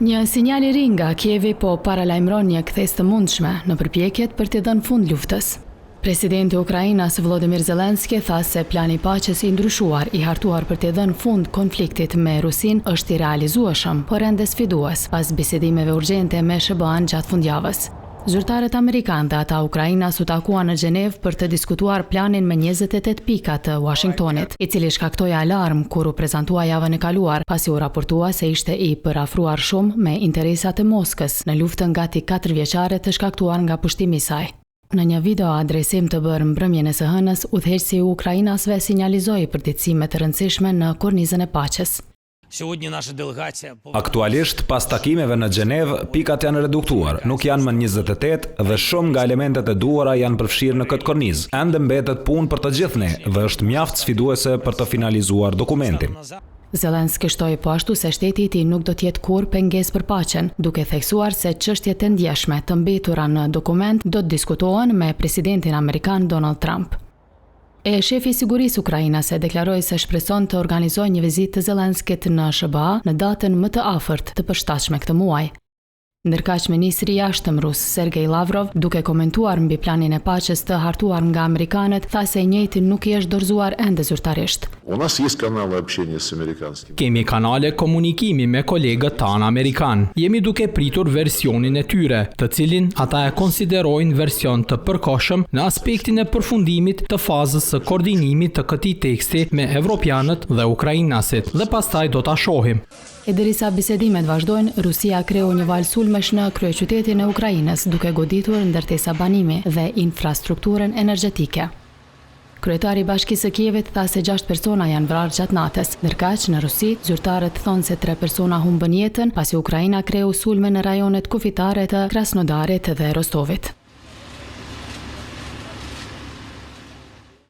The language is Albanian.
Një sinjal I ri nga Kievi po paralajmëron një kthes të mundshme në përpjekjet për të dhënë fund luftës. Presidenti I Ukrainas Volodymyr Zelensky tha se plani I paqes I ndryshuar I hartuar për të dhënë fund konfliktit me Rusin është I realizueshëm, por ende sfidues pas bisedimeve urgjente me SBA-n gjatë fundjavës. Zyrtarët amerikanë dhe ata Ukrainas u takuan në Gjenevë për të diskutuar planin me 28 pika të Washingtonit, I cili shkaktoi alarm kur u prezantua javën e kaluar, pasi u raportua se ishte I përafruar shumë me interesat e Moskës në luftën gati 4 vjeçare të shkaktuar nga pushtimi I saj. Në një video adresim të bërë mbrëmjen e së hënës, udhëheqësi I ukrainasve sinjalizoi përditësime të rëndësishme në kornizën e paqes. Aktualisht, pas takimeve në Gjenevë, pikat janë reduktuar, nuk janë më 28 dhe shumë nga elementet e duara janë përfshirë në këtë kornizë. Ende mbetet punë për të gjithë ne dhe është mjaft sfiduese për të finalizuar dokumentin. Zelensky shtoi po ashtu se shteti I tij nuk do të jetë kurrë pengesë për paqen, duke theksuar se çështjet e ndjeshme të mbetura në dokument do të diskutohen me presidentin amerikan Donald Trump. Shefi I sigurisë ukrainase deklaroi se shpreson të organizojë një vizitë të Zelenskit në SBA në datën më të afërt të përshtatshme këtë muaj. Ndërkaq ministri I jashtëm rus Sergej Lavrov, duke komentuar mbi planin e paqes të hartuar nga amerikanët, tha se I njëjti nuk I është dorëzuar ende zyrtarisht. Kemi kanale komunikimi me kolegët tanë amerikan. Jemi duke pritur versionin e tyre, të cilin ata e konsiderojnë version të përkohshëm në aspektin e përfundimit të fazës së koordinimit të këtij teksti me evropianët dhe ukrainasit, dhe pastaj do ta shohim. E derisa bisedimet vazhdojnë, Rusia kreu një valë sulmesh në kryeqytetin e Ukrainës, duke goditur ndërtesa banimi dhe infrastrukturën energjetike. Kryetari I Bashkisë së Kievit tha se 6 persona janë vrarë gjatë natës, ndërkaq në Rusi zyrtarët thonë se 3 persona humbën jetën pasi Ukraina kreu sulme në rajonet kufitare të Krasnodarit dhe Rostovit.